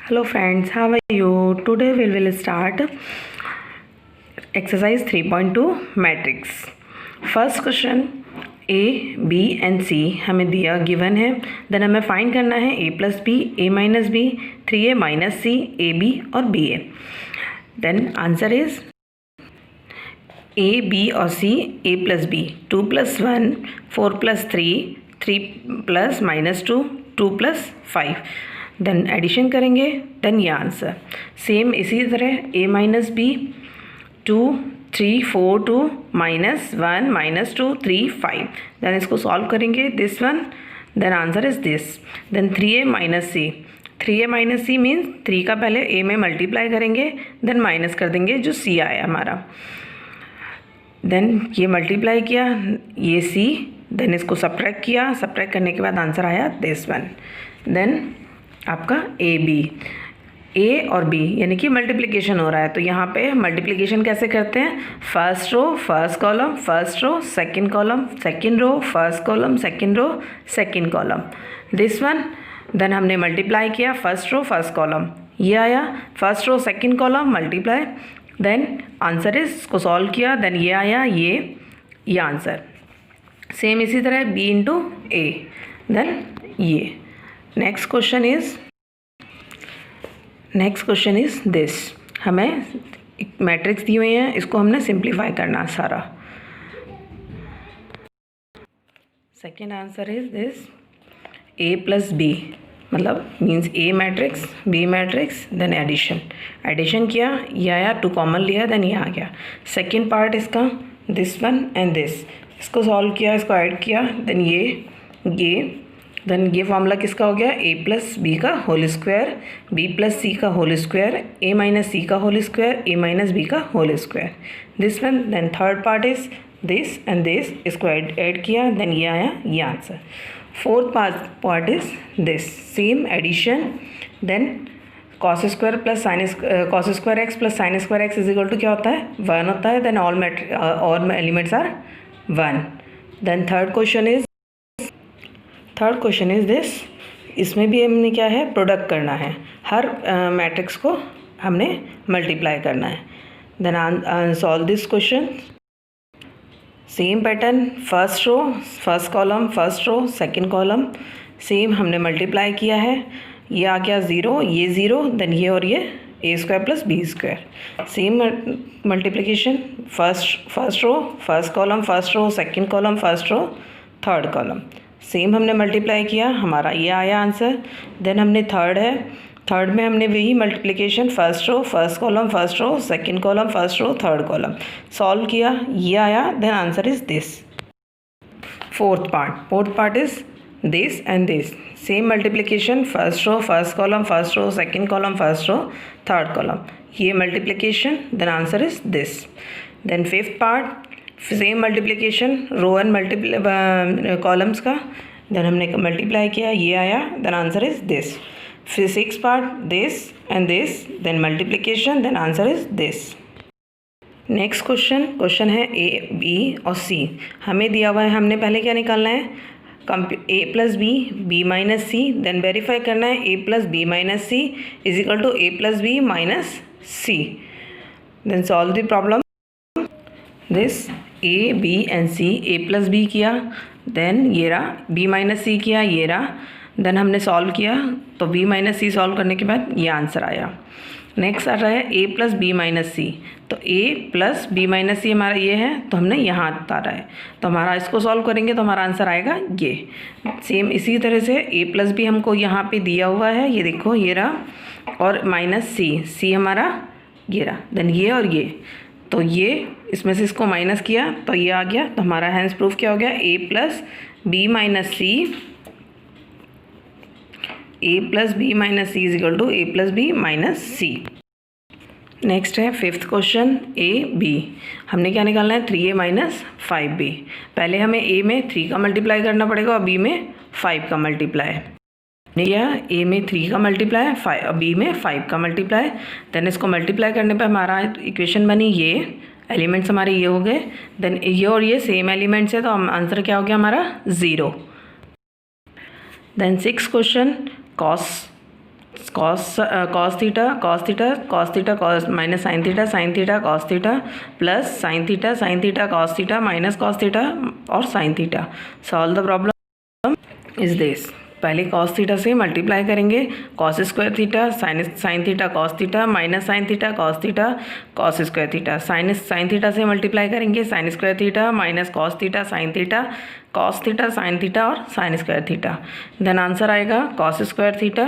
Hello friends, how are you? Today we will start exercise 3.2 matrix. First question A, B and C हमें दिया given है. Then हमें find करना है A plus B, A minus B, 3A minus C, A B और B A. Then answer is A, B और C, A plus B, 2 plus 1, 4 plus 3, 3 plus minus 2, 2 plus 5. Then addition करेंगे, then ये answer. Same इसी तरह A minus B, 2, 3, 4, 2, minus 1, minus 2, 3, 5. Then इसको solve करेंगे this one, then answer is this. Then 3A minus C, 3A minus C means 3 का पहले A में multiply करेंगे, देन माइनस कर देंगे जो C आया हमारा. देन ये मल्टीप्लाई किया, ये C, देन इसको सब्ट्रैक्ट किया, सब्ट्रैक्ट करने के बाद आंसर आया दिस वन. देन आपका ए बी, ए और बी यानी कि मल्टीप्लिकेशन हो रहा है. तो यहाँ पे मल्टीप्लिकेशन कैसे करते हैं? First row first column, first row second column, second row first column, second row second column, this one. Then हमने मल्टीप्लाई किया, फर्स्ट रो फर्स्ट कॉलम, ये आया, first row second column multiply, then answer is इसको solve किया, then ये आया, ये answer. Same इसी तरह बी इंटू ए, देन ये. Next question is this. हमें मैट्रिक्स दी हुई है, इसको हमने सिंप्लीफाई करना सारा. Second answer is this, A plus B मतलब means A matrix B matrix, then addition किया, ये आया, 2 कॉमन लिया, देन ये आ गया. सेकेंड पार्ट इसका दिस वन एंड दिस, इसको सॉल्व किया, इसको ऐड किया, देन देन ये फॉर्मूला किसका हो गया? ए प्लस बी का whole square, b plus c का whole square, a minus c का whole square, a minus b का whole square, this one. Then third part is this and this, इसको add किया, देन ये आया, ये answer. Fourth part is this, same addition, then cos square plus cos square x plus sine square x is equal to क्या होता है? 1 होता है. Then all elements are 1. Then third question is this. इसमें भी हमने क्या है? प्रोडक्ट करना है, हर मैट्रिक्स को हमने मल्टीप्लाई करना है. Then solve this question. Same pattern, first row first column, first row second column, same हमने मल्टीप्लाई किया है, ये आ गया 0, ये 0, देन ये और ये A square plus B square. Same multiplication, first row first column, first row second column, first row third column, same हमने मल्टीप्लाई किया, हमारा ये आया आंसर. देन हमने थर्ड में हमने वही multiplication, first row first column, first row second column, first row third column, solve किया, ये आया, then answer is this. Fourth part is this and this, same multiplication, first row first column, first row second column, first row third column, ये multiplication, then answer is this. Then fifth part, same multiplication, row and columns का, then हमने multiply किया, ये आया, then answer is this. फिर six part, this and this, then multiplication, then answer is this. Next question है a B और सी. हमें दिया हुआ है, हमने पहले क्या निकालना है? A plus B minus C, then verify करना है A plus B minus C is equal to A plus B minus C. Then solve the problem. This A B and C, A plus B किया, then ये रहा, B minus सी किया, ये रहा, then हमने solve किया, तो बी माइनस सी solve करने के बाद ये आंसर आया. नेक्स्ट आ रहा है ए प्लस बी माइनस सी, तो ए प्लस बी माइनस सी हमारा ये है, तो हमने यहाँ उतारा है, तो हमारा इसको सॉल्व करेंगे तो हमारा आंसर आएगा ये. सेम इसी तरह से ए प्लस बी हमको यहाँ पे दिया हुआ है, ये देखो ये रहा, और माइनस सी हमारा ये रहा, देन ये और ये, तो ये इसमें से इसको माइनस किया तो ये आ गया, तो हमारा हैंस प्रूफ क्या हो गया? ए plus B minus C is equal to A plus B minus C. Next है फिफ्थ क्वेश्चन ए बी. हमने क्या निकालना है? 3A minus 5B. पहले हमें ए में 3 का मल्टीप्लाई करना पड़ेगा और बी में 5 का मल्टीप्लाई. या ए में 3 का मल्टीप्लाई, बी में 5 का मल्टीप्लाई, देन इसको मल्टीप्लाई करने पे हमारा इक्वेशन बनी, ये एलिमेंट्स हमारे ये हो गए, देन ये और ये सेम एलिमेंट्स है, तो आंसर क्या हो गया हमारा? 0. Then 6th question, cos cos theta cos minus sine theta cos theta plus sine theta cos theta minus cos theta और sine theta. Solve the problem is this. पहले कॉस थीटा से multiply करेंगे, cos square theta sine theta cos theta minus sine theta cos square theta. Sine theta से multiply करेंगे, sine square theta minus cos theta sine theta और sine square theta. Then answer आएगा cos square theta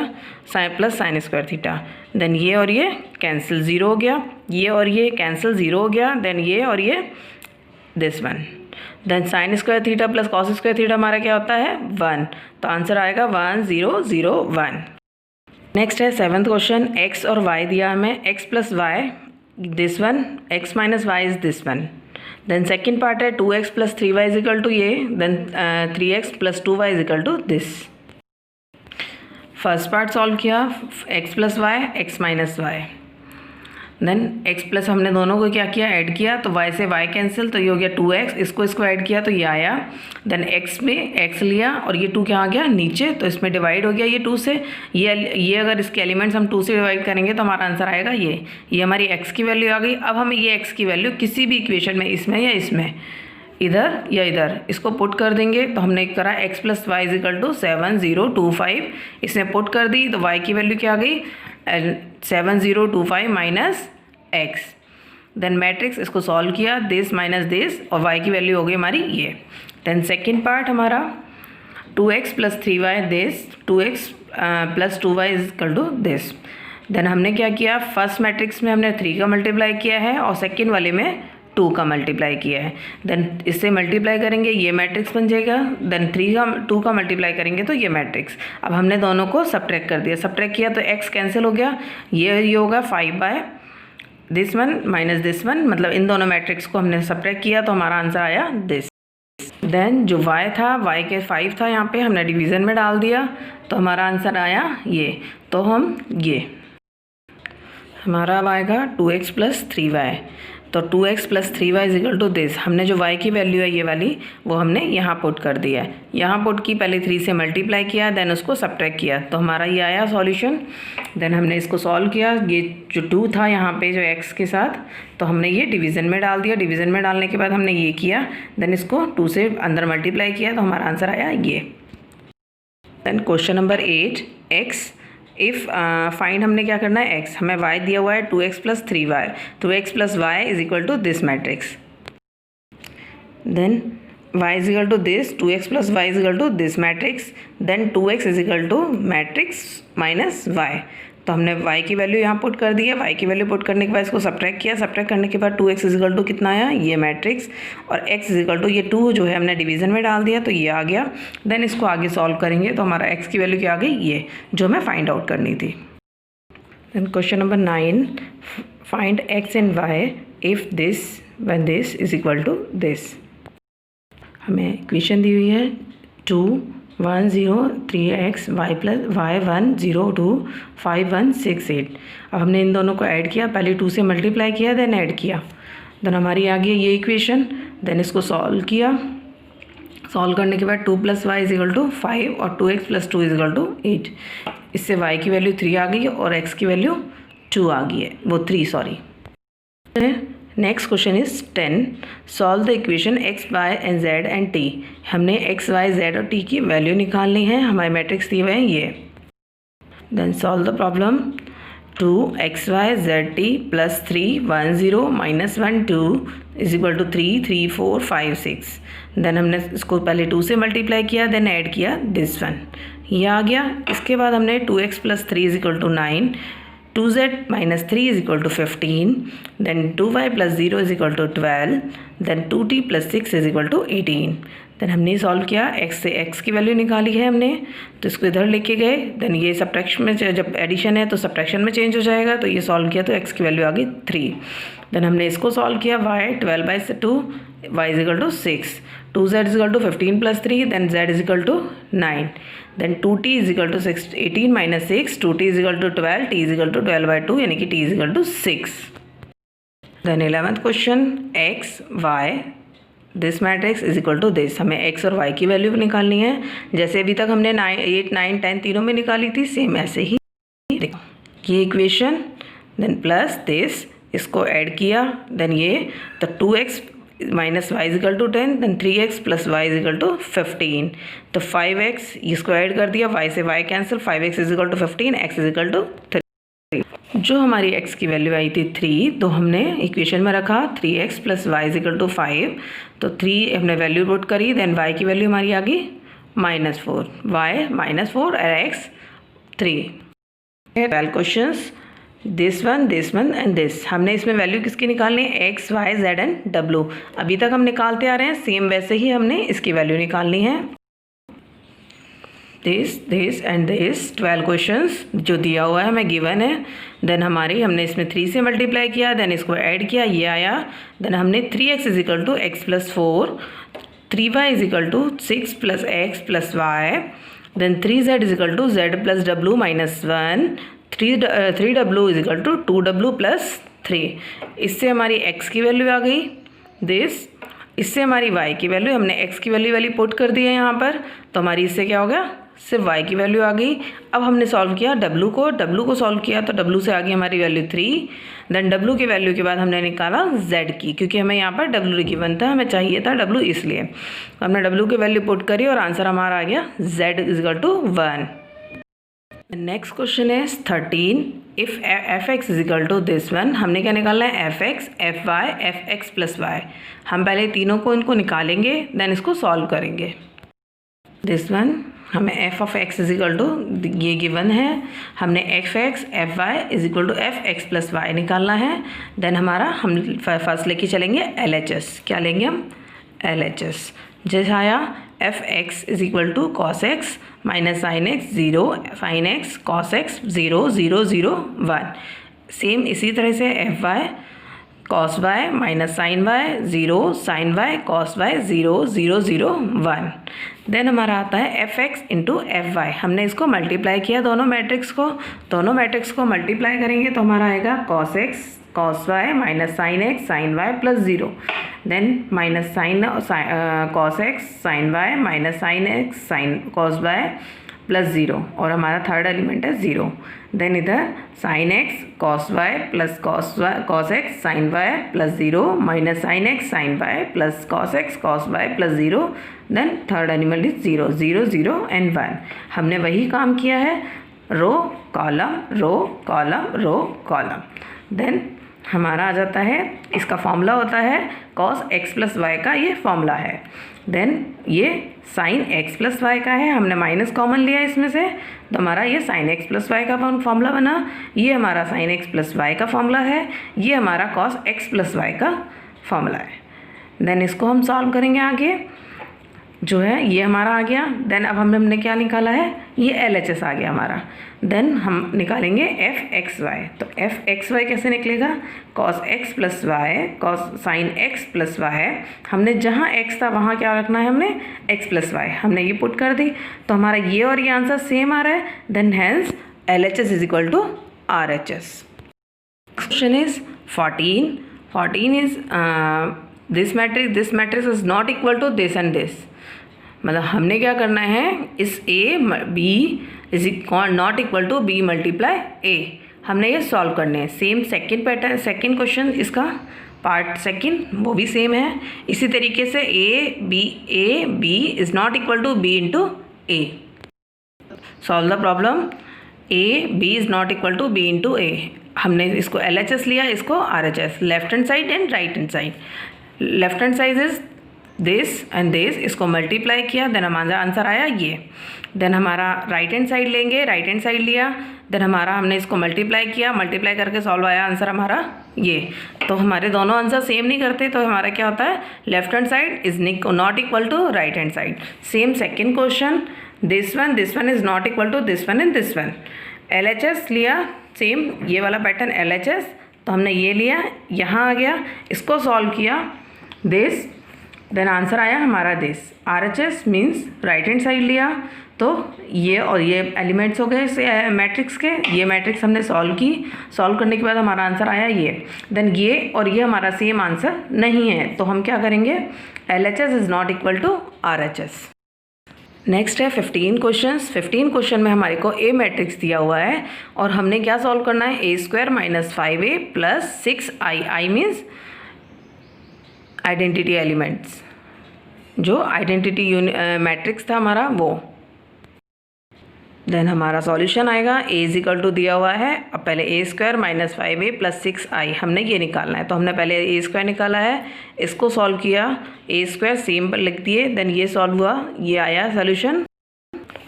plus sine square theta. Then ये और ये cancel, zero हो गया, ये और ये कैंसिल, ज़ीरो हो गया। देन ये और ये this one. Then sine square theta plus cos square theta हमारा क्या होता है 1, तो आंसर आएगा 1 0 0 1। नेक्स्ट है 7th क्वेश्चन। एक्स और वाई दिया हमें, x plus y this one, x minus y is this one. Then second part है 2x plus 3y is equal to ये, then 3x plus 2y is equal to this. First part solve किया, x plus y x minus y. Then x plus हमने दोनों को क्या किया, add किया, तो y से y कैंसिल, तो ये हो गया 2x, इसको ऐड किया तो ये आया। देन x में x लिया और ये 2 क्या आ गया नीचे, तो इसमें डिवाइड हो गया ये 2 से। ये अगर इसके एलिमेंट्स हम 2 से डिवाइड करेंगे तो हमारा आंसर आएगा ये हमारी x की वैल्यू आ गई। अब हमें ये x की वैल्यू किसी भी इक्वेशन में, इसमें या इसमें, इधर या इधर, इसको पुट कर देंगे। तो हमने करा x plus y is equal to 7 0 2 5, इसमें पुट कर दी तो y की वैल्यू क्या आ गई 7 0 2 5 माइनस x। देन मैट्रिक्स इसको सॉल्व किया, दिस माइनस दिस, और y की वैल्यू हो गई हमारी ये। देन सेकेंड पार्ट हमारा 2x plus 3y this, 2x plus 2y is equal to this. देन हमने क्या किया, फर्स्ट मैट्रिक्स में हमने 3 का मल्टीप्लाई किया है और सेकेंड वाले में 2 का मल्टीप्लाई किया है। देन इससे मल्टीप्लाई करेंगे, ये मैट्रिक्स बन जाएगा। देन 2 का मल्टीप्लाई करेंगे तो ये मैट्रिक्स। अब हमने दोनों को सब्ट्रैक्ट कर दिया, सब्ट्रैक्ट किया तो x कैंसिल हो गया, ये होगा 5 by this one minus this one, मतलब इन दोनों मैट्रिक्स को हमने सब्ट्रैक्ट किया तो हमारा आंसर आया दिस। देन जो y था, y के 5 था, यहाँ पे हमने डिवीज़न में डाल दिया तो हमारा आंसर आया ये। तो हम ये हमारा अब आएगा 2x प्लस 3y, तो 2x plus 3y is equal to this. हमने जो y की वैल्यू है ये वाली, वो हमने यहाँ पुट कर दिया है, यहाँ पुट की, पहले 3 से मल्टीप्लाई किया, देन उसको सब्ट्रैक्ट किया तो हमारा ये आया सॉल्यूशन। देन हमने इसको सॉल्व किया, ये जो 2 था यहाँ पे जो x के साथ, तो हमने ये डिवीज़न में डाल दिया। डिवीज़न में डालने के बाद हमने ये किया, देन इसको 2 से अंदर मल्टीप्लाई किया तो हमारा आंसर आया ये। Then question number 8, x if find, हमने क्या करना है x, हमें y दिया हुआ है 2x plus 3y, 2x plus y is equal to this matrix. Then y is equal to this, 2x plus y is equal to this matrix. Then 2x is equal to matrix minus y, तो हमने y की value यहाँ put कर दी है। y की value put करने के बाद इसको सब्ट्रैक्ट किया, सब्ट्रैक्ट करने के बाद 2x इज इक्वल टू कितना आया ये मैट्रिक्स, और x इज इक्वल टू ये 2 जो है हमने डिवीज़न में डाल दिया तो ये आ गया। देन इसको आगे सॉल्व करेंगे तो हमारा x की वैल्यू क्या आ गई ये, जो हमें फाइंड आउट करनी थी। Then question number 9, find x and y if this when this is equal to this. हमें इक्वेशन दी हुई है 2 1 0 3x y प्लस y 1 0 2 5 1 6 8। अब हमने इन दोनों को ऐड किया, पहले 2 से मल्टीप्लाई किया, देन ऐड किया, देन हमारी आ गई ये इक्वेशन। देन इसको सॉल्व किया, सॉल्व करने के बाद 2 plus y is equal to 5 और 2x plus 2 is equal to 8। इससे y की वैल्यू 3 आ गई और x की वैल्यू 2 आ गई है, वो 3 sorry. Next question is 10, solve the equation x y and z and t। हमने x y z और t की वैल्यू निकालनी है, हमारे मैट्रिक्स दिए हुए हैं ये। Then solve the problem, 2xy zt plus 3 1 0 minus 1 2 is equal to 3 3 4 5 6। Then हमने इसको पहले 2 से मल्टीप्लाई किया, देन ऐड किया दिस वन, ये आ गया। इसके बाद हमने 2x plus 3 is equal to 9, 2z minus 3 is equal to 15, then 2y plus 0 is equal to 12, then 2t plus 6 is equal to 18। Then हमने सॉल्व किया, x से x की वैल्यू निकाली है हमने, तो इसको इधर लेके गए। देन ये सब्ट्रैक्शन में, जब एडिशन है तो सब्ट्रैक्शन में चेंज हो जाएगा, तो ये सॉल्व किया तो x की वैल्यू आ गई 3। देन हमने इसको सॉल्व किया, y 12/2 y is equal to 6, 2z is equal to 15 plus 3, then z is equal to 9, then 2t is equal to 18 minus 6, 2t is equal to 12, t is equal to 12/2 यानी कि t is equal to 6। Then 11th question, x y this matrix is equal to this. हमें x और y की value निकालनी है, जैसे अभी तक हमने 8 9 10 तीनों में निकाली थी, सेम ऐसे ही ये इक्वेशन, देन प्लस दिस, इसको ऐड किया, देन ये तो 2x minus y is equal to 10, then 3x plus y is equal to 15, तो 5x इसको ऐड कर दिया, y से y cancel, 5x is equal to 15, x is equal to 3। जो हमारी x की वैल्यू आई थी 3, तो हमने इक्वेशन में रखा 3x plus y is equal to 5, तो 3 हमने वैल्यू पुट करी, देन y की वैल्यू हमारी आ गई -4, y -4 और x 3। 12 questions, this one and this. हमने इसमें वैल्यू किसकी निकालनी है, x, y, z and w। अभी तक हम निकालते आ रहे हैं, सेम वैसे ही हमने इसकी वैल्यू निकालनी है। दिस एंड दिस 12 क्वेश्चंस जो दिया हुआ है हमें गिवन है। देन हमारी हमने इसमें 3 से मल्टीप्लाई किया, देन इसको ऐड किया, ये आया। देन हमने 3x is equal to x plus 4, 3y is equal to 6 plus x plus y, then 3z is equal to z plus w minus 1, 3w is equal to 2w plus 3। इससे हमारी x की वैल्यू आ गई दिस, इससे हमारी y की वैल्यू, हमने x की वैल्यू पुट कर दी है यहाँ पर, तो हमारी इससे क्या हो गया, सिर्फ y की वैल्यू आ गई। अब हमने सॉल्व किया w को सॉल्व किया, तो w से आ गई हमारी वैल्यू 3, देन w की वैल्यू के बाद हमने निकाला z की, क्योंकि हमें यहाँ पर w गिवन था, हमें चाहिए था w, इसलिए हमने w की वैल्यू पुट करी और आंसर हमारा आ गया z is equal to 1। Next question है 13, if fx is equal to this one. हमने क्या निकालना है, fx, fy, fx plus y. हम पहले तीनों को इनको निकालेंगे, देन इसको सॉल्व करेंगे। दिस वन हमें f of x is equal to ये गिवन है, हमने fx, fy is equal to fx plus y निकालना है। देन हमारा हम फर्स्ट लेके चलेंगे LHS। क्या लेंगे हम, LHS। जैसे आया fx is equal to cos x minus sine x 0, sine x cos x 0, 0, 0, 1। Same इसी तरह से fy cos y minus sine y 0, sine y cos y 0, 0, 0, 1। Then हमारा आता है fx इंटू fy। हमने इसको मल्टीप्लाई किया, दोनों मैट्रिक्स को मल्टीप्लाई करेंगे तो हमारा आएगा cos x cos y minus sine x sine y plus 0, then minus sine cos x sine y minus sine x sine cos y plus 0, और हमारा थर्ड एलिमेंट है 0। देन इधर sine x cos y plus cos x sine y plus 0 minus sine x sine y plus cos x cos y plus 0, then third element is 0, 0, 0 and 1। हमने वही काम किया है, row column row column row column. Then हमारा आ जाता है, इसका फॉर्मूला होता है कॉस एक्स प्लस वाई का, ये फॉर्मूला है। देन ये साइन एक्स प्लस वाई का है, हमने माइनस कॉमन लिया इसमें से, तो हमारा ये साइन एक्स प्लस वाई का फॉर्मूला बना। ये हमारा साइन एक्स प्लस वाई का फॉर्मूला है, ये हमारा कॉस एक्स प्लस वाई का फॉर्मूला है। देन इसको हम सॉल्व करेंगे आगे, जो है ये हमारा आ गया। देन अब हमने क्या निकाला है, ये LHS आ गया हमारा। देन हम निकालेंगे fxy, तो fxy कैसे निकलेगा, cos x plus y cos sine x plus y. हमने जहाँ x था वहाँ क्या रखना है, हमने x प्लस वाई, हमने ये पुट कर दी, तो हमारा ये और ये आंसर सेम आ रहा है। Then hence LHS is equal to RHS। Question is 14 is this matrix is not equal to this and this. मतलब हमने क्या करना है, इस a b is not equal to b multiply a, हमने ये सॉल्व करने हैं। सेम सेकेंड क्वेश्चन इसका पार्ट सेकेंड वो भी सेम है। इसी तरीके से a b is not equal to b into a। Solve the problem, a b is not equal to b into a। हमने इसको LHS लिया, इसको RHS, left hand side and right hand side. Left hand side is this and this, इसको multiply किया, then हमारा answer आया ये। Then हमारा राइट हैंड साइड लेंगे, राइट हैंड साइड लिया, देन हमारा हमने इसको मल्टीप्लाई किया, मल्टीप्लाई करके सॉल्व आया आंसर हमारा ये। तो हमारे दोनों आंसर सेम नहीं करते, तो हमारा क्या होता है, left hand side is not equal to right hand side. Same second question, this one is not equal to this one and this one. LHS लिया, सेम ये वाला पैटर्न LHS, तो हमने ये लिया, यहाँ आ गया, इसको सॉल्व किया दिस, देन आंसर आया हमारा this. RHS means right hand side लिया, तो ये और ये एलिमेंट्स हो गए इस मैट्रिक्स के, ये मैट्रिक्स हमने सॉल्व की, सॉल्व करने के बाद हमारा आंसर आया ये। देन ये और ये हमारा सेम आंसर नहीं है, तो हम क्या करेंगे, LHS is not equal to RHS। Next है 15 क्वेश्चंस। 15 क्वेश्चन में हमारे को ए मैट्रिक्स दिया हुआ है और हमने क्या सॉल्व करना है, ए square minus 5a plus 6i, I means identity elements, जो आइडेंटिटी मैट्रिक्स था हमारा वो। देन हमारा सॉल्यूशन आएगा, ए इज इक्वल टू दिया हुआ है, अब पहले ए square minus 5a plus 6i हमने ये निकालना है, तो हमने पहले ए स्क्वायर निकाला है, इसको सॉल्व किया, ए स्क्वायर सेम पर लिख दिए, देन ये सॉल्व हुआ, ये आया सॉल्यूशन।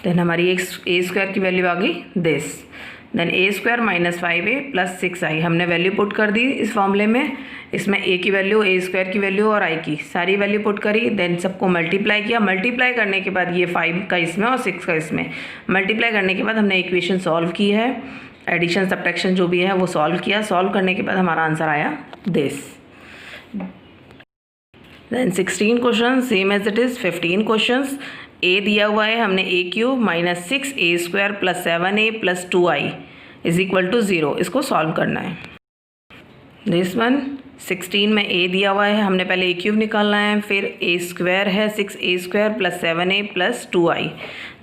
देन हमारी ए स्क्वायर की वैल्यू आ गई this. Then A square minus 5a plus 6i हमने वैल्यू पुट कर दी इस फॉर्मूले में, इसमें ए की वैल्यू, ए स्क्वायर की वैल्यू और आई की सारी वैल्यू पुट करी, देन सबको मल्टीप्लाई किया। मल्टीप्लाई करने के बाद ये 5 का इसमें और 6 का इसमें, मल्टीप्लाई करने के बाद हमने इक्वेशन सॉल्व की है, एडिशन सब्ट्रैक्शन जो भी है वो सॉल्व किया। सॉल्व करने के बाद हमारा आंसर आया this. Then 16 question same as it is 15 questions. A दिया हुआ है, हमने A cube minus 6a square plus 7a plus 2i is equal to 0, इसको सॉल्व करना है। दिस वन 16 में ए दिया हुआ है, हमने पहले ए क्यूब निकालना है, फिर ए स्क्वायर है 6a square plus 7a plus 2i,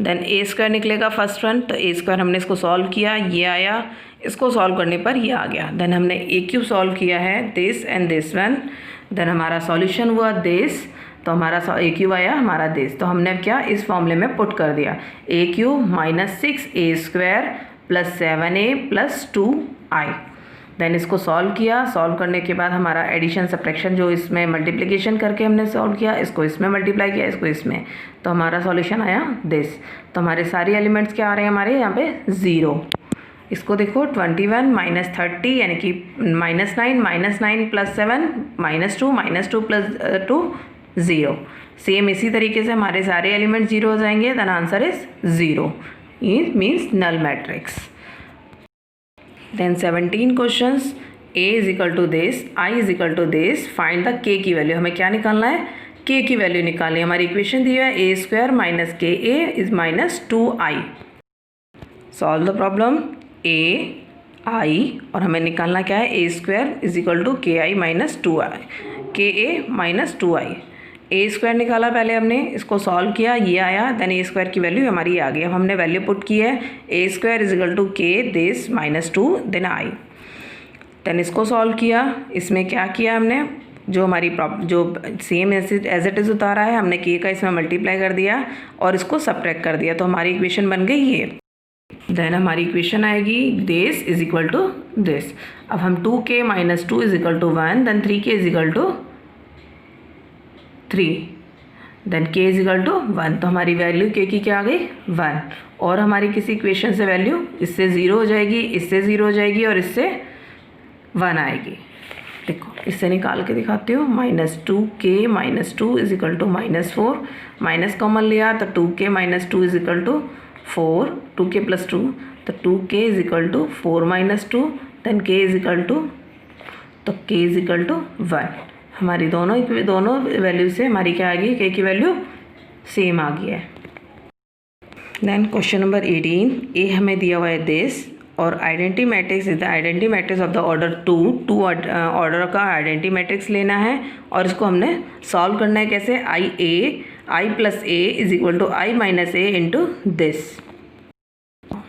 then ए स्क्वायर निकलेगा फर्स्ट वन, तो ए स्क्वायर हमने इसको सॉल्व किया, ये आया, इसको सॉल्व करने पर ये आ गया। देन हमने ए क्यूब सॉल्व किया है, this and this one, then हमारा सॉल्यूशन हुआ दिस, तो हमारा ए क्यूब आया हमारा दिस, तो हमने क्या इस फॉर्मूले में पुट कर दिया, A cube minus 6a square plus 7a plus 2i। Then इसको सॉल्व किया, सॉल्व करने के बाद हमारा एडिशन सब्ट्रैक्शन जो इसमें मल्टीप्लिकेशन करके हमने सॉल्व किया, इसको इसमें मल्टीप्लाई किया, इसको इसमें, तो हमारा सॉल्यूशन आया दिस। तो हमारे सारे एलिमेंट्स क्या आ रहे हैं हमारे यहाँ पे 0। इसको देखो 21 माइनस 30 यानी कि minus 9 plus 7 minus 2 plus 2 0। Same इसी तरीके से हमारे सारे एलिमेंट 0 हो जाएंगे, then answer is 0, it means null matrix. Then 17 questions, a is equal to this, i is equal to this, find the k की वैल्यू, हमें क्या निकालना है, k की वैल्यू निकालनी है। हमारी इक्वेशन दी है a square minus ka is minus 2i। Solve the problem, a i और हमें निकालना क्या है, a square is equal to ki minus 2i, ka minus 2i। A square निकाला पहले हमने, इसको सॉल्व किया, ये आया, देन ए स्क्वायर की वैल्यू हमारी आ गई। अब हमने वैल्यू पुट की है, ए square is equal to k this minus 2 then i. देन इसको सॉल्व किया, इसमें क्या किया हमने, जो हमारी जो सेम एज इट इज़ उतारा है, हमने के का इसमें मल्टीप्लाई कर दिया और इसको सब्ट्रैक्ट कर दिया, तो हमारी इक्वेशन बन गई ये। देन हमारी इक्वेशन आएगी this is equal to this. अब हम 2k minus 2 is equal to 1, then 3k is equal to 3, then k is equal to 1, तो हमारी वैल्यू k की क्या आ गई 1, और हमारी किसी इक्वेशन से वैल्यू इससे 0 हो जाएगी, इससे 0 हो जाएगी और इससे 1 आएगी। देखो इससे निकाल के दिखाती हूँ, minus 2k minus 2 is equal to minus 4, minus common लिया तो 2k minus 2 is equal to 4, 2k plus 2, तो 2k is equal to 4 minus 2, then k is equal to, तो k इज इक्वल टू 1। हमारी दोनों वैल्यू से हमारी क्या आ गई, k की वैल्यू सेम आ गई है। देन क्वेश्चन नंबर 18, ए हमें दिया हुआ है दिस और identity matrix is the identity matrix of the order 2 order का आइडेंटिटी मैट्रिक्स लेना है और इसको हमने सॉल्व करना है कैसे, I plus A is equal to I minus A into this.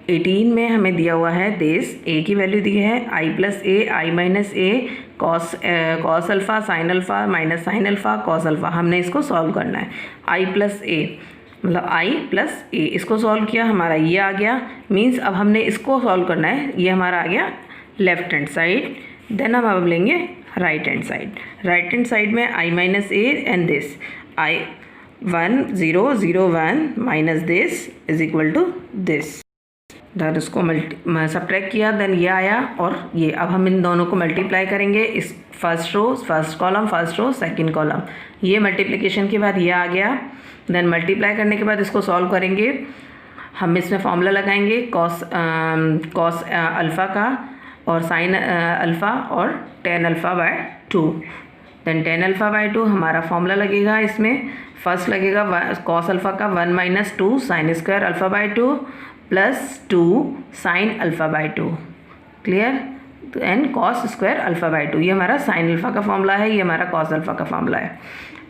18 में हमें दिया हुआ है दिस, ए की वैल्यू दी है I plus A, I minus A, cos alpha sine alpha minus sine alpha cos alpha, हमने इसको सॉल्व करना है। आई प्लस ए मतलब आई प्लस ए, इसको सॉल्व किया, हमारा ये आ गया, मीन्स अब हमने इसको सॉल्व करना है, ये हमारा आ गया लेफ्ट हैंड साइड। देन हम अब लेंगे right hand side. Right hand side में I minus A and this, I 1 0 0 1 minus this is equal to this. Then उसको सब्ट्रैक्ट किया, देन ये आया और ये। अब हम इन दोनों को मल्टीप्लाई करेंगे, इस first row first column, first row second column, ये मल्टीप्लिकेशन के बाद ये आ गया। देन मल्टीप्लाई करने के बाद इसको सॉल्व करेंगे, हम इसमें फॉर्मूला लगाएंगे कॉस अल्फ़ा का और साइन अल्फ़ा और tan alpha by 2। Then tan alpha by 2 हमारा फॉर्मूला लगेगा, इसमें फर्स्ट लगेगा कॉस अल्फ़ा का 1 minus 2 sine square alpha by 2 plus 2 sine alpha by 2, clear. And cos square alpha by 2। ये हमारा साइन अल्फ़ा का फॉर्मूला है, ये हमारा कॉस अल्फ़ा का फॉर्मूला है।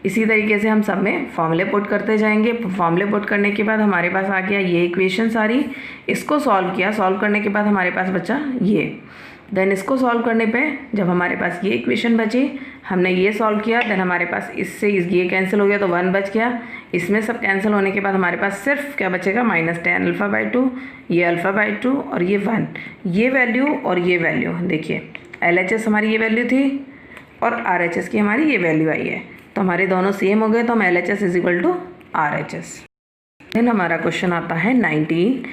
इसी तरीके से हम सब में फॉर्मूले पुट करते जाएंगे। फॉर्मूले पुट करने के बाद हमारे पास आ गया ये इक्वेशन सारी, इसको सॉल्व किया, सॉल्व करने के बाद हमारे पास बचा ये। देन इसको सॉल्व करने पे जब हमारे पास ये इक्वेशन बची, हमने ये सॉल्व किया, देन हमारे पास इससे ये कैंसिल हो गया तो 1 बच गया। इसमें सब कैंसिल होने के बाद हमारे पास सिर्फ क्या बचेगा, -tan अल्फ़ा बाई 2, ये अल्फ़ा बाई 2 और ये 1। ये वैल्यू और ये वैल्यू देखिए, LHS हमारी ये वैल्यू थी और RHS की हमारी ये वैल्यू आई है, तो हमारे दोनों सेम हो गए, तो हम LHS = RHS। देन हमारा क्वेश्चन आता है 19,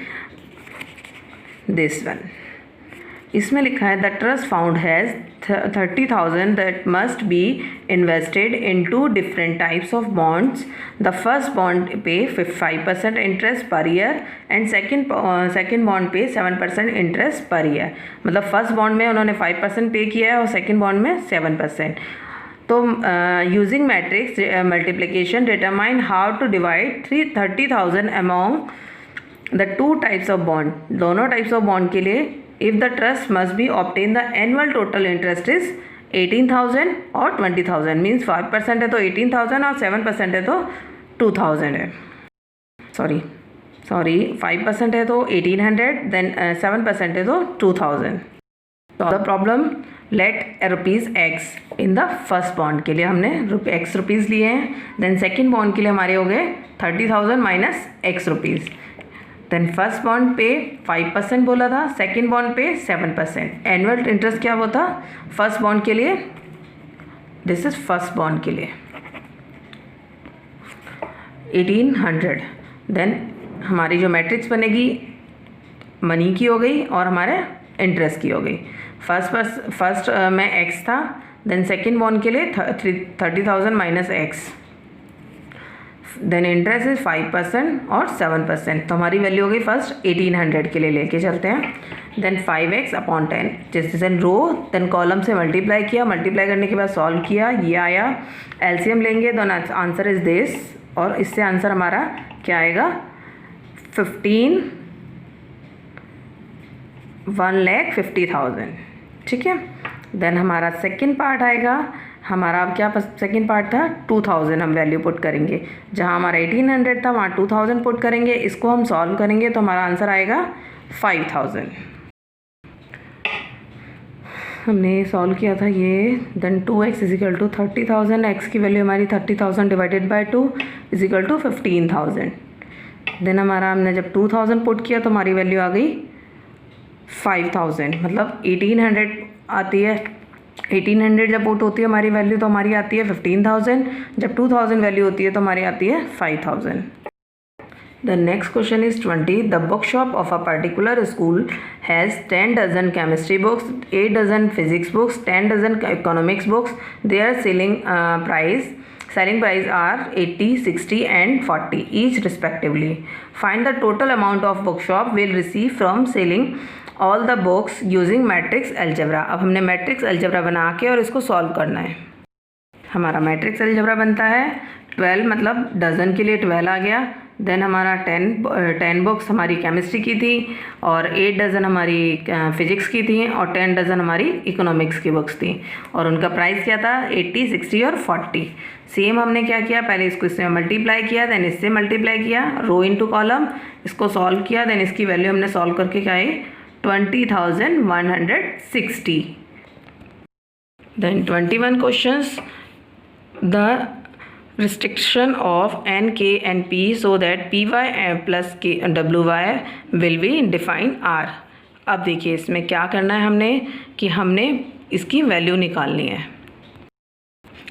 दिस वन। इसमें लिखा है the trust found has 30,000 that must be invested in 2 different types of bonds. The first bond पे 5% interest per year and second bond पे 7% इंटरेस्ट पर ईयर। मतलब first bond में उन्होंने 5% पे किया है और सेकेंड बॉन्ड में 7%। तो using matrix multiplication determine how to divide 30,000 among the 2 types of bond. दोनों टाइप्स ऑफ बॉन्ड के लिए if the trust must be obtain the annual total interest is 18,000 और 20,000। मीन्स 5% है तो 18,000 और 7% है तो 2,000 है। सॉरी 5% है तो 1800, देन 7% है तो 2,000। तो the problem let ₹X in the first bond के लिए हमने ₹X लिए हैं। देन सेकेंड बॉन्ड के लिए हमारे हो गए 30,000 minus ₹X। Then first bond पे 5% बोला था, सेकेंड बॉन्ड पे 7%। एनुअल इंटरेस्ट क्या होता फर्स्ट बॉन्ड के लिए, दिस इज फर्स्ट बॉन्ड के लिए 1800। देन हमारी जो मैट्रिक्स बनेगी मनी की हो गई और हमारे इंटरेस्ट की हो गई। फर्स्ट में X था, देन सेकेंड बॉन्ड के लिए 30,000 minus X, then interest is 5% और 7%। तो हमारी वैल्यू हो गई फर्स्ट 1800 के लिए लेके चलते हैं। देन 5x/10 जैसे रो, देन कॉलम से मल्टीप्लाई किया, मल्टीप्लाई करने के बाद सॉल्व किया, ये आया। एलसीएम लेंगे तो आंसर इज दिस, और इससे आंसर हमारा क्या आएगा 1,50,000। ठीक है। देन हमारा सेकेंड पार्ट आएगा, हमारा अब क्या सेकेंड पार्ट था 2,000 हम वैल्यू पुट करेंगे। जहाँ हमारा 1800 था वहाँ 2,000 पुट करेंगे। इसको हम सॉल्व करेंगे तो हमारा आंसर आएगा 5,000। हमने सॉल्व किया था ये। देन 2x = 30,000, x की वैल्यू हमारी 30,000 डिवाइडेड बाई 2 = 15,000। देन हमारा हमने जब 2,000 पुट किया तो हमारी वैल्यू आ गई 5,000। मतलब 1800 आती है, 1800 जब पुट होती है हमारी वैल्यू तो हमारी आती है 15,000। जब 2,000 वैल्यू होती है तो हमारी आती है 5,000। The next question is 20। The book shop of a particular school has 10 dozen chemistry books, 8 dozen physics books, 10 dozen economics books. Their selling price are 80, 60 and 40 each respectively. Find the total amount of bookshop will receive from selling all the books using matrix algebra. अब हमने matrix algebra बना के और इसको solve करना है। हमारा matrix algebra बनता है 12, मतलब डज़न के लिए 12 आ गया। देन हमारा 10 बुक्स हमारी केमिस्ट्री की थी और 8 डज़न हमारी फिजिक्स की थी और 10 डज़न हमारी इकोनॉमिक्स की बुक्स थी। और उनका प्राइस क्या था 80, 60 और 40। सेम हमने क्या किया, पहले इसको इससे मल्टीप्लाई किया, देन इससे मल्टीप्लाई किया, रो इनटू कॉलम, इसको सॉल्व किया। देन इसकी वैल्यू हमने सॉल्व करके क्या आई 20,160। Then 21 questions. The restriction of N, K and P so that PY plus K WY will be define R. अब देखिए इसमें क्या करना है हमने कि हमने इसकी वैल्यू निकालनी है।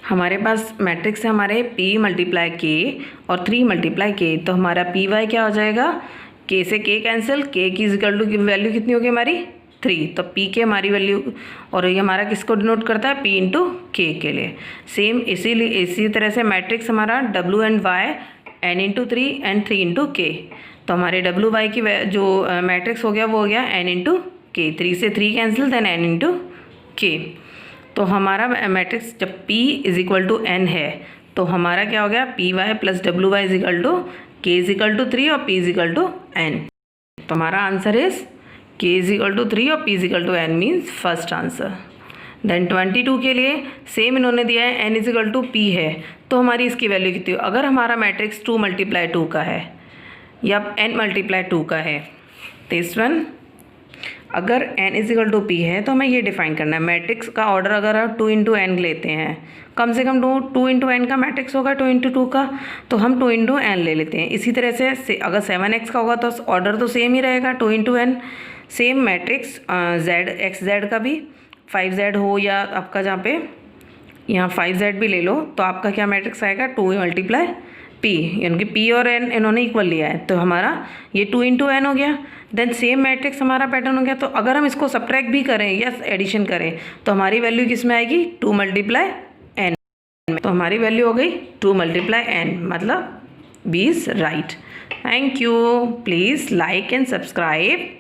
हमारे पास मैट्रिक्स है हमारे P × K और 3 × K। तो हमारा PY क्या हो जाएगा, K से K कैंसिल, K की इक्वल टू की वैल्यू कितनी होगी हमारी 3। तो P के हमारी वैल्यू, और ये हमारा किसको डिनोट करता है P × K के लिए। सेम इसी तरह से मैट्रिक्स हमारा W and Y N × 3 and 3 × K। तो हमारे WY की जो मैट्रिक्स हो गया वो हो गया N × K। 3 से 3 कैंसिल, देन N × K। तो हमारा मैट्रिक्स जब P = N है तो हमारा क्या हो गया PY + WY = K = 3 और P = N। तो हमारा answer is k is equal to 3 और p is equal to n means first answer. Then 22 के लिए सेम इन्होंने दिया है n is equal to p है, तो हमारी इसकी वैल्यू कितनी हो? अगर हमारा मैट्रिक्स 2 × 2 का है या n × 2 का है, तो इस वन अगर n is equal to p है तो हमें ये डिफाइन करना है। मैट्रिक्स का ऑर्डर अगर आप 2 × n लेते हैं, कम से कम 2 × n का मैट्रिक्स होगा 2 × 2 का, तो हम 2 × n ले लेते हैं। इसी तरह से अगर 7x का होगा तो ऑर्डर तो सेम ही रहेगा 2 × n। सेम मैट्रिक्स z का भी 5z हो या आपका जहाँ पे यहाँ 5z भी ले लो, तो आपका क्या मैट्रिक्स आएगा 2 × p, यानी कि p और n इन्होंने इक्वल लिया है, तो हमारा ये 2 × n हो गया। देन सेम मैट्रिक्स हमारा पैटर्न हो गया। तो अगर हम इसको सब्ट्रैक्ट भी करें या एडिशन करें तो हमारी वैल्यू किस में आएगी? 2 × n में। तो हमारी वैल्यू हो गई 2 × n, मतलब 20 right. Thank you. Please like and subscribe.